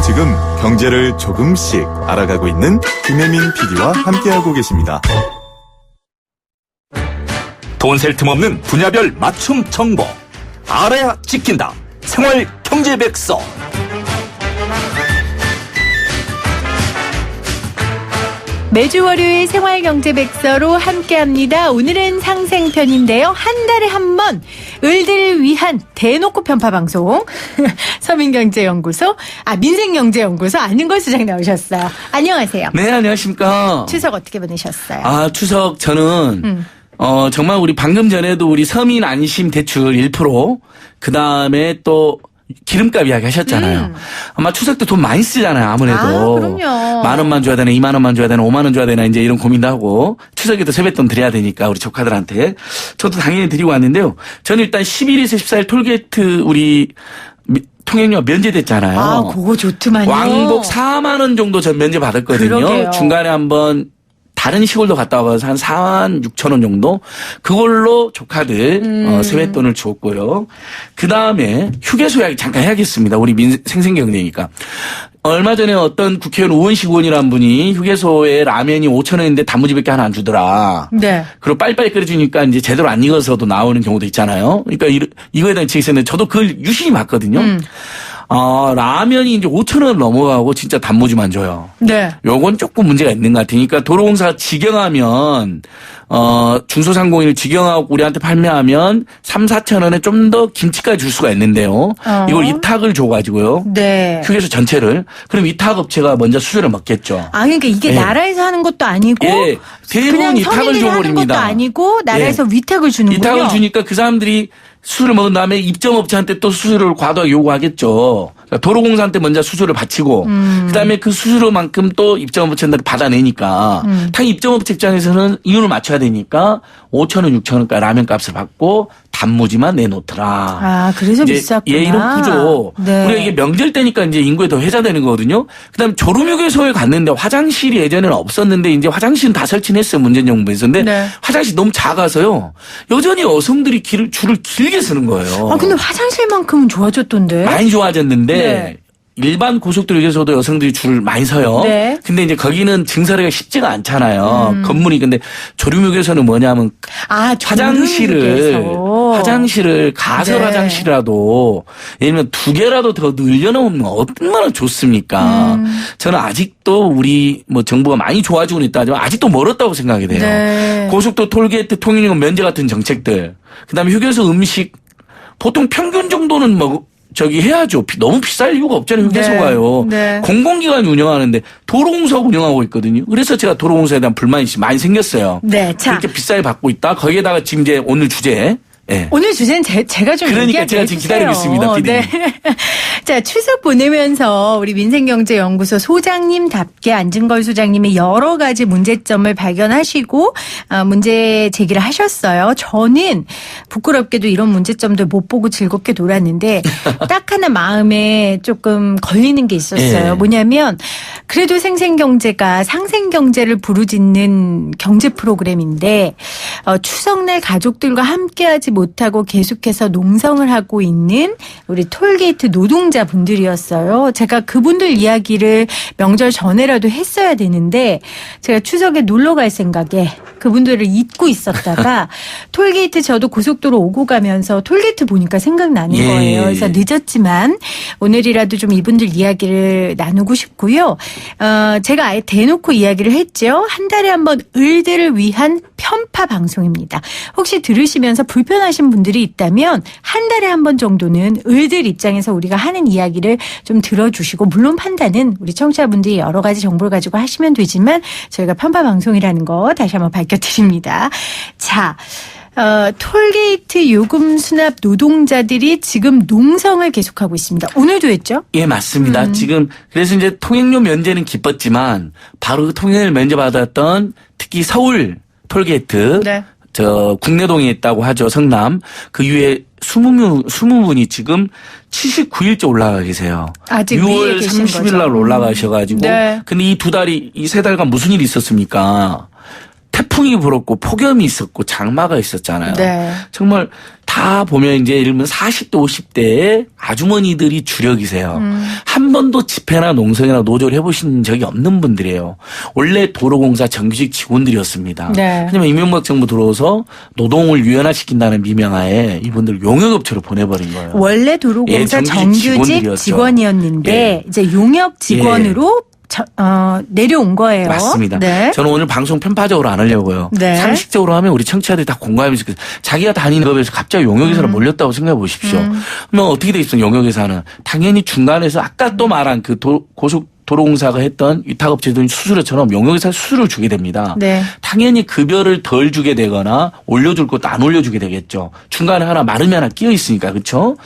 지금 경제를 조금씩 알아가고 있는 김혜민 PD와 함께하고 계십니다. 돈 셀 틈 없는 분야별 맞춤 정보. 알아야 지킨다. 생활 경제 백서. 매주 월요일 생활경제백서로 함께합니다. 오늘은 상생편인데요. 한 달에 한 번 을들을 위한 대놓고 편파 방송 서민경제연구소 민생경제연구소 안윤걸 수장 나오셨어요. 안녕하세요. 네, 안녕하십니까. 추석 어떻게 보내셨어요? 추석 저는 정말 우리 방금 전에도 우리 서민 안심 대출 1%, 그다음에 또 기름값 이야기 하셨잖아요. 아마 추석 때 돈 많이 쓰잖아요, 아무래도. 그럼요. 10,000원만 줘야 되나, 20,000원만 줘야 되나, 50,000원 줘야 되나, 이제 이런 고민도 하고, 추석에도 세뱃돈 드려야 되니까, 우리 조카들한테. 저도 당연히 드리고 왔는데요. 저는 일단 11일에서 14일 톨게이트 우리 통행료 면제됐잖아요. 그거 좋더만요. 왕복 4만원 정도 전 면제 받았거든요. 그러게요. 중간에 한번 다른 시골도 갔다 와봐서 한 46,000원 정도? 그걸로 조카들 세뱃돈을 줬고요. 그 다음에 휴게소 이야기 잠깐 해야겠습니다. 우리 생생경제니까. 얼마 전에 어떤 국회의원 우원식 의원이라는 분이 휴게소에 라면이 5,000원인데 단무지밖에 하나 안 주더라. 네. 그리고 빨리빨리 끓여주니까 이제 제대로 안 익어서도 나오는 경우도 있잖아요. 그러니까 이거에 대한 지적이 있었는데 저도 그걸 유심히 봤거든요. 라면이 이제 5,000원 넘어가고 진짜 단무지만 줘요. 네. 요건 조금 문제가 있는 것 같으니까 도로공사가 직영하면 중소상공인을 직영하고 우리한테 판매하면 3,000~4,000원에 좀 더 김치까지 줄 수가 있는데요. 이걸 위탁을 줘가지고요. 네. 휴게소 전체를. 그럼 위탁업체가 먼저 수수료를 먹겠죠. 그러니까 이게 예. 나라에서 하는 것도 아니고 예. 대부분 그냥 위탁을 서민들이 하는 것도 줘버립니다. 아니고 나라에서 예. 위탁을 주는군요. 위탁을 주니까 그 사람들이 수수료를 먹은 다음에 입점업체한테 또 수수료를 과도하게 요구하겠죠. 그러니까 도로공사한테 먼저 수수료를 바치고 그다음에 그 수수료만큼 또 입점업체한테 받아내니까 당연히 입점업체 입장에서는 이윤을 맞춰야 되니까 5,000원, 6,000원까지 라면값을 받고 단무지만 내놓더라. 그래서 비쌌구나. 이런 구조. 네. 우리가 이게 명절 때니까 이제 인구에 더 회자되는 거거든요. 그다음에 졸음휴게소에 갔는데 화장실이 예전에는 없었는데 이제 화장실은 다 설치했어요. 문재인 정부에서. 근데 네. 화장실이 너무 작아서요. 여전히 여성들이 줄을 길게 서는 거예요. 근데 화장실만큼은 좋아졌던데. 많이 좋아졌는데 네. 일반 고속도로 휴게소도 여성들이 줄을 많이 서요. 네. 근데 이제 거기는 증설하기가 쉽지가 않잖아요. 건물이. 근데 졸음휴게소는 뭐냐면 화장실을 가설 네. 화장실이라도 예를 들면 2개라도 더 늘려놓으면 얼마나 좋습니까? 저는 아직도 우리 정부가 많이 좋아지고 있다 하지만 아직도 멀었다고 생각이 돼요. 네. 고속도로 톨게이트 통행료 면제 같은 정책들. 그다음에 휴게소 음식 보통 평균 정도는 해야죠. 너무 비쌀 이유가 없잖아요. 휴게소가요. 네. 공공기관이 운영하는데 도로공사가 운영하고 있거든요. 그래서 제가 도로공사에 대한 불만이 많이 생겼어요. 네. 자. 그렇게 비싸게 받고 있다. 거기에다가 지금 이제 오늘 주제. 네. 오늘 주제는 제가 좀 그러니까 제가 지금 기다리고 있습니다. 피디님. 네. 자, 추석 보내면서 우리 민생경제연구소 소장님답게 안진걸 소장님이 여러 가지 문제점을 발견하시고 문제 제기를 하셨어요. 저는 부끄럽게도 이런 문제점들 못 보고 즐겁게 놀았는데 딱 하나 마음에 조금 걸리는 게 있었어요. 네. 뭐냐면 그래도 생생경제가 상생경제를 부르짖는 경제 프로그램인데 추석날 가족들과 함께하지 못하고 계속해서 농성을 하고 있는 우리 톨게이트 노동자분들이었어요. 제가 그분들 이야기를 명절 전에라도 했어야 되는데 제가 추석에 놀러 갈 생각에 그분들을 잊고 있었다가 톨게이트 저도 고속도로 오고 가면서 톨게이트 보니까 생각나는 거예요. 그래서 늦었지만 오늘이라도 좀 이분들 이야기를 나누고 싶고요. 제가 아예 대놓고 이야기를 했죠. 한 달에 한 번 을들을 위한 편파 방송입니다. 혹시 들으시면서 불편하신 분들이 있다면 한 달에 한 번 정도는 을들 입장에서 우리가 하는 이야기를 좀 들어주시고 물론 판단은 우리 청취자분들이 여러 가지 정보를 가지고 하시면 되지만 저희가 편파 방송이라는 거 다시 한번 밝혀드립니다. 자. 톨게이트 요금 수납 노동자들이 지금 농성을 계속하고 있습니다. 오늘도 했죠? 예, 맞습니다. 지금 그래서 이제 통행료 면제는 기뻤지만 바로 그 통행을 면제받았던 특히 서울 톨게이트 네. 국내동에 있다고 하죠. 성남. 그 위에 20분이 지금 79일째 올라가 계세요. 아직 위에 6월 계신 30일 날 거죠. 올라가셔가지고. 네. 근데 이 2달간 무슨 일이 있었습니까? 태풍이 불었고 폭염이 있었고 장마가 있었잖아요. 네. 정말 다 보면 이제 예를 들면 40대 50대의 아주머니들이 주력이세요. 한 번도 집회나 농성이나 노조를 해보신 적이 없는 분들이에요. 원래 도로공사 정규직 직원들이었습니다. 네. 하지만 이명박 정부 들어오서 노동을 유연화시킨다는 미명하에 이분들 용역업체로 보내버린 거예요. 원래 도로공사 예, 정규직 직원이었는데 예. 이제 용역 직원으로 내려온 거예요. 맞습니다. 네. 저는 오늘 방송 편파적으로 안 하려고요. 네. 상식적으로 하면 우리 청취자들이 다 공감하면 좋겠어요. 자기가 다니는 법에서 갑자기 용역회사로 몰렸다고 생각해 보십시오. 그러면 어떻게 돼 있어 용역회사는. 당연히 중간에서 아까 또 말한 그 고속도로공사가 했던 위탁업체들 수수료처럼 용역회사 수수료를 주게 됩니다. 네. 당연히 급여를 덜 주게 되거나 올려줄 것도 안 올려주게 되겠죠. 중간에 하나 마름이 하나 끼어 있으니까. 그렇죠?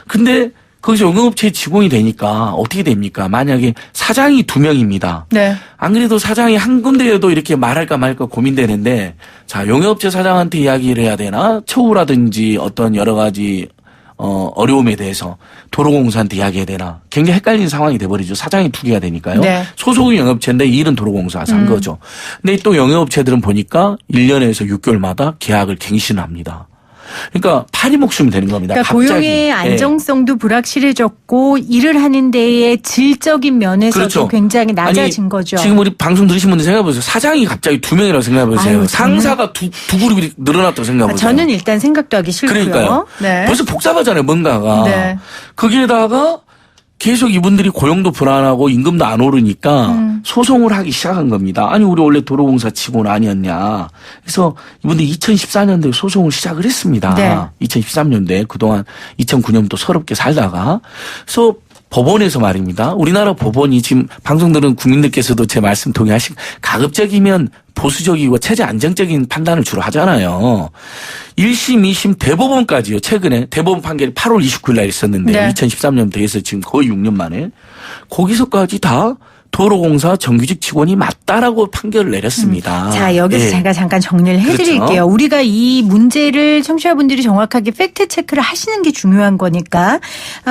근데 거기서 용역업체 직원이 되니까 어떻게 됩니까? 만약에 사장이 2명입니다. 네. 안 그래도 사장이 한 군데에도 이렇게 말할까 말까 고민되는데 자, 용역업체 사장한테 이야기를 해야 되나? 처우라든지 어떤 여러 가지 어려움에 대해서 도로공사한테 이야기해야 되나? 굉장히 헷갈리는 상황이 돼버리죠. 사장이 2개가 되니까요. 네. 소속은 영업체인데 일은 도로공사가 한 거죠. 근데 또 영업체들은 보니까 1년에서 6개월마다 계약을 갱신합니다. 그러니까 파리 목숨이 되는 겁니다. 그러니까 갑자기. 고용의 안정성도 불확실해졌고 일을 하는 데에 질적인 면에서도 그렇죠. 굉장히 낮아진 아니, 거죠. 지금 우리 방송 들으신 분들 생각해보세요. 사장이 갑자기 2명이라고 생각해보세요. 아유, 상사가 두 그룹이 늘어났다고 생각해보세요. 저는 일단 생각도 하기 싫고요. 그러니까요. 네. 벌써 복잡하잖아요, 뭔가가. 네. 거기에다가 계속 이분들이 고용도 불안하고 임금도 안 오르니까 소송을 하기 시작한 겁니다. 아니 우리 원래 도로공사 직원 아니었냐. 그래서 이분들이 2014년도에 소송을 시작을 했습니다. 네. 2013년도에 그동안 2009년부터 서럽게 살다가 그래서 법원에서 말입니다. 우리나라 법원이 지금 방송 들은 국민들께서도 제 말씀 동의하시고 가급적이면 보수적이고 체제 안정적인 판단을 주로 하잖아요. 1심, 2심 대법원까지요. 최근에 대법원 판결이 8월 29일 날 있었는데 네. 2013년부터 해서 지금 거의 6년 만에 거기서까지 다 도로공사 정규직 직원이 맞다라고 판결을 내렸습니다. 자, 여기서 예. 제가 잠깐 정리를 해드릴게요. 그렇죠. 우리가 이 문제를 청취자분들이 정확하게 팩트 체크를 하시는 게 중요한 거니까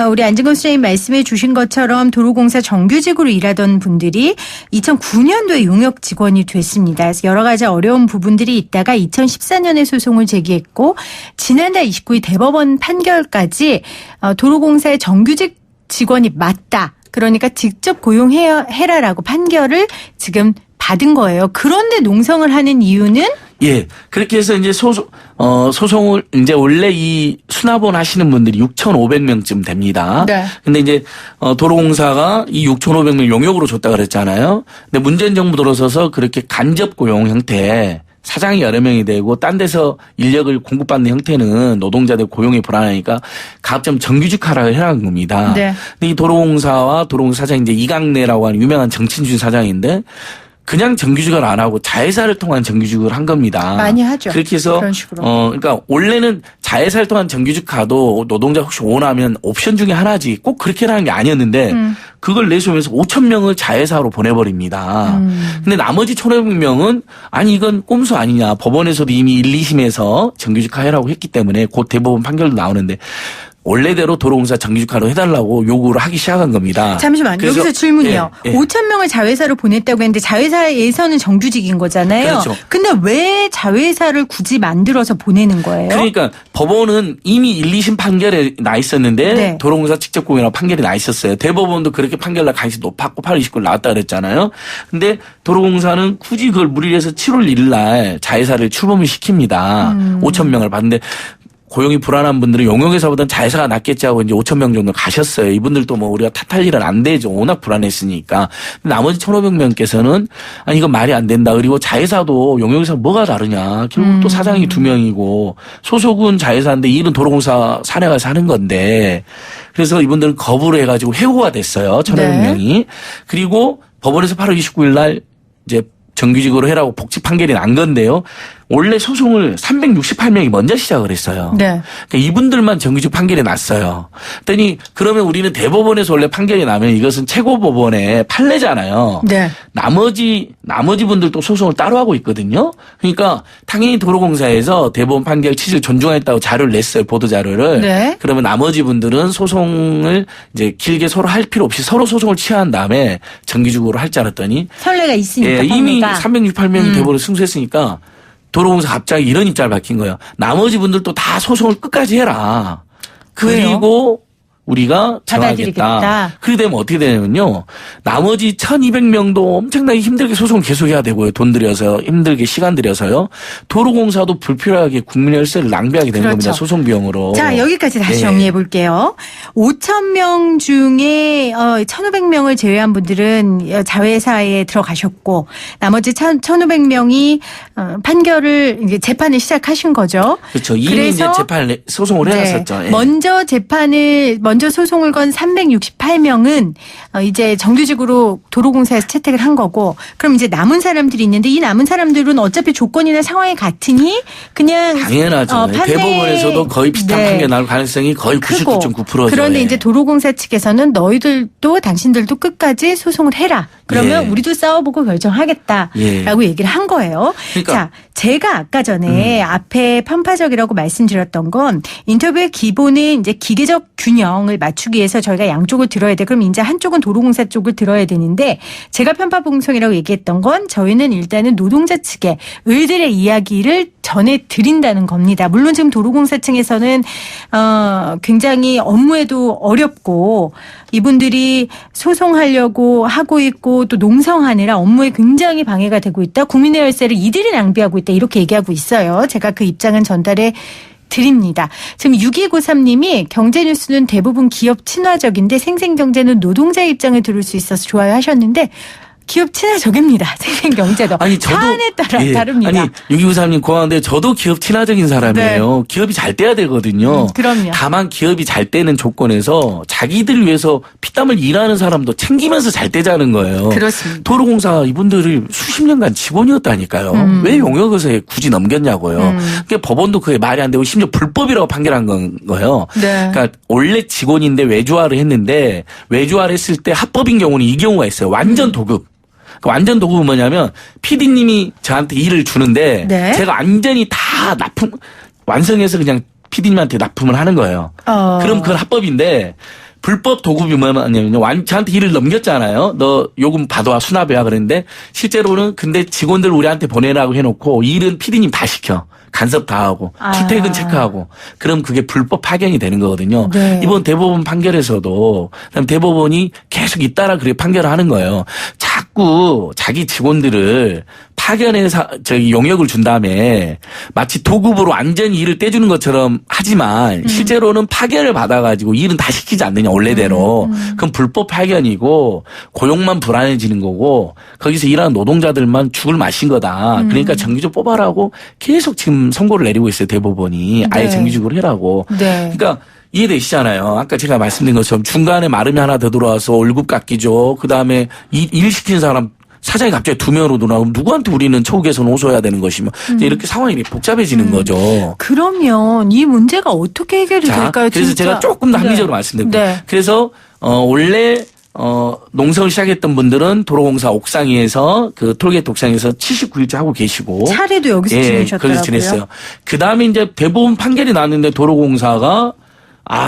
우리 안진건 수장님 말씀해 주신 것처럼 도로공사 정규직으로 일하던 분들이 2009년도에 용역 직원이 됐습니다. 그래서 여러 가지 어려운 부분들이 있다가 2014년에 소송을 제기했고 지난달 29일 대법원 판결까지 도로공사의 정규직 직원이 맞다. 그러니까 직접 고용해라라고 판결을 지금 받은 거예요. 그런데 농성을 하는 이유는 예. 그렇게 해서 이제 소송을 이제 원래 이 수납원 하시는 분들이 6,500명쯤 됩니다. 네. 근데 이제 도로공사가 이 6,500명 용역으로 줬다 그랬잖아요. 근데 문재인 정부 들어서서 그렇게 간접 고용 형태 사장이 여러 명이 되고 딴 데서 인력을 공급받는 형태는 노동자들 고용이 불안하니까 가급적 정규직화를 해라는 겁니다. 네. 근데 이 도로공사와 도로공사 사장이 이제 이강래라고 하는 유명한 정치인준 사장인데 그냥 정규직을 안 하고 자회사를 통한 정규직을 한 겁니다. 많이 하죠. 그렇게 해서 그런 식으로. 그러니까 원래는 자회사를 통한 정규직화도 노동자 혹시 원하면 옵션 중에 하나지 꼭 그렇게 하는 게 아니었는데 그걸 내세우면서 5,000명을 자회사로 보내버립니다. 근데 나머지 1,500명은 아니 이건 꼼수 아니냐. 법원에서도 이미 1, 2심에서 정규직화해라고 했기 때문에 곧 대법원 판결도 나오는데 원래대로 도로공사 정규직화로 해달라고 요구를 하기 시작한 겁니다. 잠시만 그래서 여기서 질문이요. 예, 예. 5,000명을 자회사로 보냈다고 했는데 자회사에서는 정규직인 거잖아요. 그렇죠. 근데 왜 자회사를 굳이 만들어서 보내는 거예요? 그러니까 법원은 이미 1, 2심 판결에 나 있었는데 네. 도로공사 직접 고용이라고 판결이 나 있었어요. 대법원도 그렇게 판결날 가능성이 높았고 8월 29일 나왔다 그랬잖아요. 근데 도로공사는 굳이 그걸 무리해서 7월 1일 날 자회사를 출범을 시킵니다. 5,000명을 받는데 고용이 불안한 분들은 용역회사보다는 자회사가 낫겠지 하고 이제 5,000명 정도 가셨어요. 이분들도 뭐 우리가 탓할 일은 안 되죠. 워낙 불안했으니까. 나머지 1,500명께서는 아니 이건 말이 안 된다. 그리고 자회사도 용역회사 뭐가 다르냐. 결국 또 사장이 2명이고 소속은 자회사인데 일은 도로공사 사내가서 하는 건데 그래서 이분들은 거부를 해가지고 해고가 됐어요. 1,500명이. 그리고 법원에서 8월 29일 날 이제 정규직으로 해라고 복직 판결이 난 건데요. 원래 소송을 368명이 먼저 시작을 했어요. 네. 그러니까 이분들만 정규직 판결이 났어요. 그랬더니 그러면 우리는 대법원에서 원래 판결이 나면 이것은 최고법원의 판례잖아요. 네. 나머지 분들도 소송을 따로 하고 있거든요. 그러니까 당연히 도로공사에서 대법원 판결 취지를 존중했다고 자료를 냈어요. 보도 자료를. 네. 그러면 나머지 분들은 소송을 이제 길게 서로 할 필요 없이 서로 소송을 취한 다음에 정규직으로 할 줄 알았더니 선례가 있으니까 예, 이미 법리가. 368명이 대법원에 승소했으니까 도로공사 갑자기 이런 입장을 밝힌 거예요. 나머지 분들도 다 소송을 끝까지 해라. 그리고 우리가 정하겠다. 받아들이겠다. 그렇게 되면 어떻게 되냐면요. 나머지 1200명도 엄청나게 힘들게 소송을 계속해야 되고요. 돈 들여서 힘들게 시간 들여서요. 도로공사도 불필요하게 국민의 혈세를 낭비하게 되는 겁니다. 소송 비용으로. 자, 여기까지 다시 네. 정리해 볼게요. 5,000명 중에 1,500명을 제외한 분들은 자회사에 들어가셨고 나머지 1,500명이 판결을 이제 재판을 시작하신 거죠. 그렇죠. 이미 이제 재판 소송을 해놨었죠. 예. 먼저 소송을 건 368명은 이제 정규직으로 도로공사에서 채택을 한 거고, 그럼 이제 남은 사람들이 있는데 이 남은 사람들은 어차피 조건이나 상황이 같으니 그냥 당연하죠. 대법원에서도 거의 비슷한 네. 판결 나올 가능성이 거의 99.9%죠. 그런데 예. 이제 도로공사 측에서는 너희들도 당신들도 끝까지 소송을 해라. 그러면 예. 우리도 싸워보고 결정하겠다라고 예. 얘기를 한 거예요. 그러니까. 자, 제가 아까 전에 앞에 편파적이라고 말씀드렸던 건 인터뷰의 기본은 이제 기계적 균형을 맞추기 위해서 저희가 양쪽을 들어야 돼. 그럼 이제 한쪽은 도로공사 쪽을 들어야 되는데 제가 편파봉송이라고 얘기했던 건 저희는 일단은 노동자 측의 의들의 이야기를 전해드린다는 겁니다. 물론 지금 도로공사 층에서는 굉장히 업무에도 어렵고 이분들이 소송하려고 하고 있고 또 농성하느라 업무에 굉장히 방해가 되고 있다. 국민의 열세를 이들이 낭비하고 있다. 이렇게 얘기하고 있어요. 제가 그 입장은 전달해 드립니다. 지금 6293님이 경제뉴스는 대부분 기업 친화적인데 생생경제는 노동자의 입장을 들을 수 있어서 좋아요 하셨는데 기업 친화적입니다. 생생경제도. 아니, 저도. 사안에 따라 예. 다릅니다. 아니, 6293님 고마운데 저도 기업 친화적인 사람이에요. 네. 기업이 잘 돼야 되거든요. 그럼요. 다만 기업이 잘 되는 조건에서 자기들 위해서 피땀을 일하는 사람도 챙기면서 잘 되자는 거예요. 그렇습니다. 도로공사 이분들이 수십 년간 직원이었다니까요. 왜 용역에서 굳이 넘겼냐고요. 그러니까 법원도 그게 말이 안 되고 심지어 불법이라고 판결한 거예요. 네. 그러니까 원래 직원인데 외주화를 했는데 외주화를 했을 때 합법인 경우는 이 경우가 있어요. 완전 도급. 완전 도급은 뭐냐면 PD님이 저한테 일을 주는데 네. 제가 완전히 다 완성해서 그냥 PD님한테 납품을 하는 거예요. 그럼 그건 합법인데 불법 도급이 뭐냐면 저한테 일을 넘겼잖아요. 너 요금 받아와 수납해야 그랬는데 실제로는 근데 직원들 우리한테 보내라고 해놓고 일은 PD님 다 시켜. 간섭 다 하고 출퇴근 체크하고 그럼 그게 불법 파견이 되는 거거든요. 네. 이번 대법원 판결에서도 그다음 대법원이 계속 잇따라 그렇게 판결을 하는 거예요. 자꾸 자기 직원들을 파견해서 용역을 준 다음에 마치 도급으로 완전히 일을 떼주는 것처럼 하지만 실제로는 파견을 받아가지고 일은 다 시키지 않느냐 원래대로. 그럼 불법 파견이고 고용만 불안해지는 거고 거기서 일하는 노동자들만 죽을 맛인 거다. 그러니까 정규직 뽑아라고 계속 지금 선고를 내리고 있어요. 대법원이. 아예 네. 정규직으로 해라고. 네. 그러니까 이해되시잖아요. 아까 제가 말씀드린 것처럼 중간에 마름이 하나 더 들어와서 월급 깎이죠. 그다음에 일 시키는 사람 사장이 갑자기 2명으로 들어오면 누구한테 우리는 처우개선 호소해야 되는 것이며 이렇게 상황이 복잡해지는 거죠. 그러면 이 문제가 어떻게 해결이 될까요? 그래서 진짜? 제가 조금 더 합리적으로 말씀드릴게요. 네. 그래서 원래 농성을 시작했던 분들은 도로공사 옥상에서 그 톨게이트 옥상에서 79일째 하고 계시고 차례도 여기서 지내셨더라고요. 거기서 지냈어요. 그다음에 이제 대법원 판결이 나왔는데 도로공사가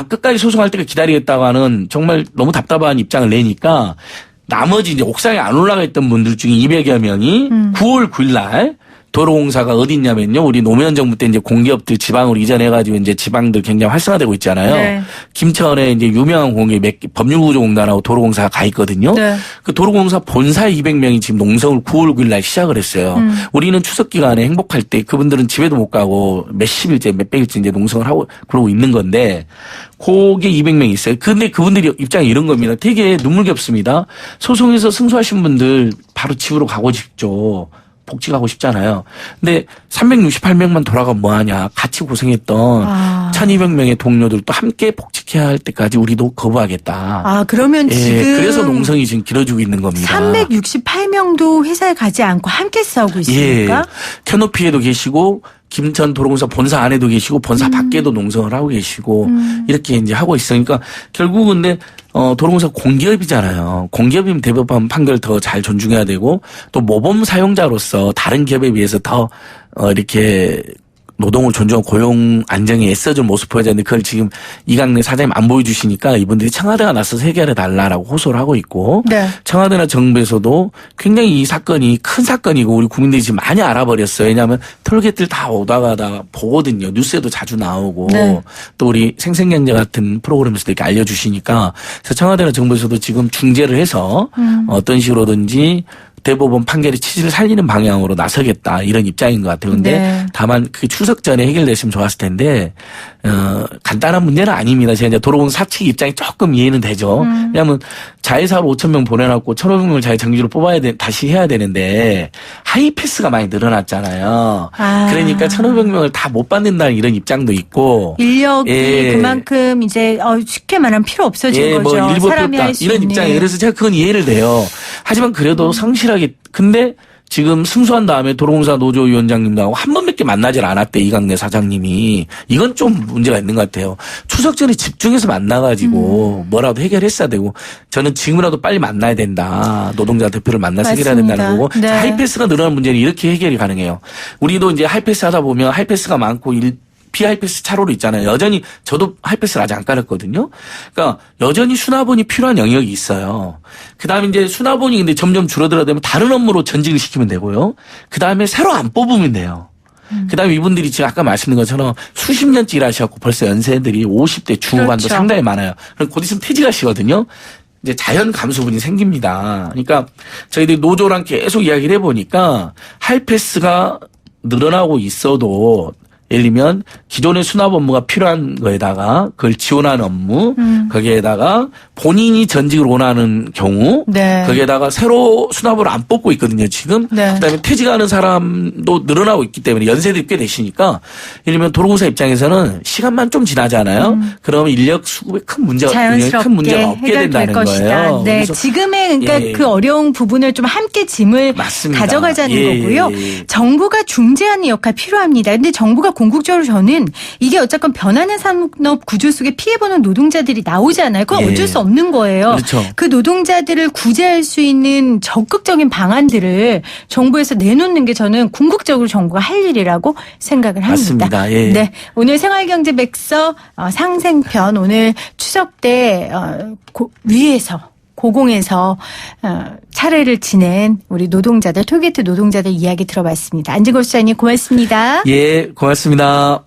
끝까지 소송할 때를 기다리겠다고 하는 정말 너무 답답한 입장을 내니까 나머지 이제 옥상에 안 올라가 있던 분들 중에 200여 명이 9월 9일 날 도로공사가 어디 있냐면요. 우리 노무현 정부 때 이제 공기업들 지방으로 이전해가지고 이제 지방들 굉장히 활성화되고 있잖아요. 네. 김천에 이제 유명한 공기업 법률구조공단하고 도로공사가 가 있거든요. 네. 그 도로공사 본사 200명이 지금 농성을 9월 9일 날 시작을 했어요. 우리는 추석 기간에 행복할 때 그분들은 집에도 못 가고 몇십일째 몇백일째 이제 농성을 하고 그러고 있는 건데 그게 200명이 있어요. 근데 그분들이 입장이 이런 겁니다. 되게 눈물겹습니다. 소송에서 승소하신 분들 바로 집으로 가고 싶죠. 복직하고 싶잖아요. 근데 368명만 돌아가면 뭐하냐. 같이 고생했던 1200명의 동료들도 함께 복직해야 할 때까지 우리도 거부하겠다. 그러면 지금 그래서 농성이 지금 길어지고 있는 겁니다. 368명도 회사에 가지 않고 함께 싸우고 있습니까? 캐노피에도 계시고 김천 도로공사 본사 안에도 계시고 본사 밖에도 농성을 하고 계시고 이렇게 이제 하고 있으니까 결국은 근데 도로공사 공기업이잖아요. 공기업이면 대법원 판결 더 잘 존중해야 되고 또 모범 사용자로서 다른 기업에 비해서 더 이렇게 노동을 존중하고 고용 안정에 애써준 모습 보여야 되는데 그걸 지금 이강래 사장님 안 보여주시니까 이분들이 청와대가 나서서 해결해 달라라고 호소를 하고 있고 네. 청와대나 정부에서도 굉장히 이 사건이 큰 사건이고 우리 국민들이 지금 많이 알아버렸어요. 왜냐하면 톨게이트를 다 오다가 다 보거든요. 뉴스에도 자주 나오고 네. 또 우리 생생경제 같은 프로그램에서도 이렇게 알려주시니까 그래서 청와대나 정부에서도 지금 중재를 해서 어떤 식으로든지 대법원 판결의 취지를 살리는 방향으로 나서겠다 이런 입장인 것 같아요. 그런데 네. 다만 그 추석 전에 해결됐으면 좋았을 텐데 간단한 문제는 아닙니다. 제가 이제 도로공사 측 입장이 조금 이해는 되죠. 왜냐하면 자회사로 5,000명 보내놨고 1,500명을 자기 정규로 뽑아야 다시 해야 되는데 하이패스가 많이 늘어났잖아요. 아. 그러니까 1,500명을 다 못 받는다는 이런 입장도 있고 인력이 예. 그만큼 이제 쉽게 말하면 필요 없어진 거죠. 뭐 일부 사람이 없다 할 수 이런 있는. 입장이에요. 그래서 제가 그건 이해를 돼요. 하지만 그래도 성실하게 근데 지금 승소한 다음에 도로공사 노조위원장님도 하고 한 번밖에 만나질 않았대 이강래 사장님이. 이건 좀 문제가 있는 것 같아요. 추석 전에 집중해서 만나가지고 뭐라도 해결했어야 되고 저는 지금이라도 빨리 만나야 된다. 노동자 대표를 만나서 해결해야 맞습니다. 된다는 거고 네. 하이패스가 늘어나는 문제는 이렇게 해결이 가능해요. 우리도 이제 하이패스 하다 보면 하이패스가 많고 비하이패스 차로로 있잖아요. 여전히 저도 하이패스를 아직 안 깔았거든요. 그러니까 여전히 수납원이 필요한 영역이 있어요. 그다음에 이제 수납원이 근데 점점 줄어들어야 되면 다른 업무로 전직을 시키면 되고요. 그다음에 새로 안 뽑으면 돼요. 그다음에 이분들이 지금 아까 말씀드린 것처럼 수십 년째 일하셨고 벌써 연세들이 50대 중후반도 그렇죠. 상당히 많아요. 그럼 곧 있으면 퇴직하시거든요. 이제 자연 감소분이 생깁니다. 그러니까 저희들이 노조랑 계속 이야기를 해보니까 하이패스가 늘어나고 있어도 예를 들면 기존의 수납 업무가 필요한 거에다가 그걸 지원하는 업무 거기에다가 본인이 전직을 원하는 경우 네. 거기에다가 새로 수납을 안 뽑고 있거든요 지금. 네. 그다음에 퇴직하는 사람도 늘어나고 있기 때문에 연세들이 꽤 되시니까 예를 들면 도로공사 입장에서는 시간만 좀 지나잖아요. 그러면 인력 수급에 큰 문제가 없게 된다는 거예요. 네, 그래서 지금의 그러니까 예. 그 어려운 부분을 좀 함께 짐을 맞습니다. 가져가자는 예, 거고요. 예. 정부가 중재하는 역할 필요합니다. 근데 정부가 궁극적으로 저는 이게 어쨌건 변하는 산업 구조 속에 피해보는 노동자들이 나오잖아요. 그건 예. 어쩔 수 없는 거예요. 그렇죠. 그 노동자들을 구제할 수 있는 적극적인 방안들을 정부에서 내놓는 게 저는 궁극적으로 정부가 할 일이라고 생각을 합니다. 맞습니다. 예. 네, 오늘 생활경제백서 상생편 오늘 추석 때 위에서 고공에서 차례를 지낸 우리 노동자들 톨게이트 노동자들 이야기 들어봤습니다. 안진걸 수장님 고맙습니다. 예, 고맙습니다.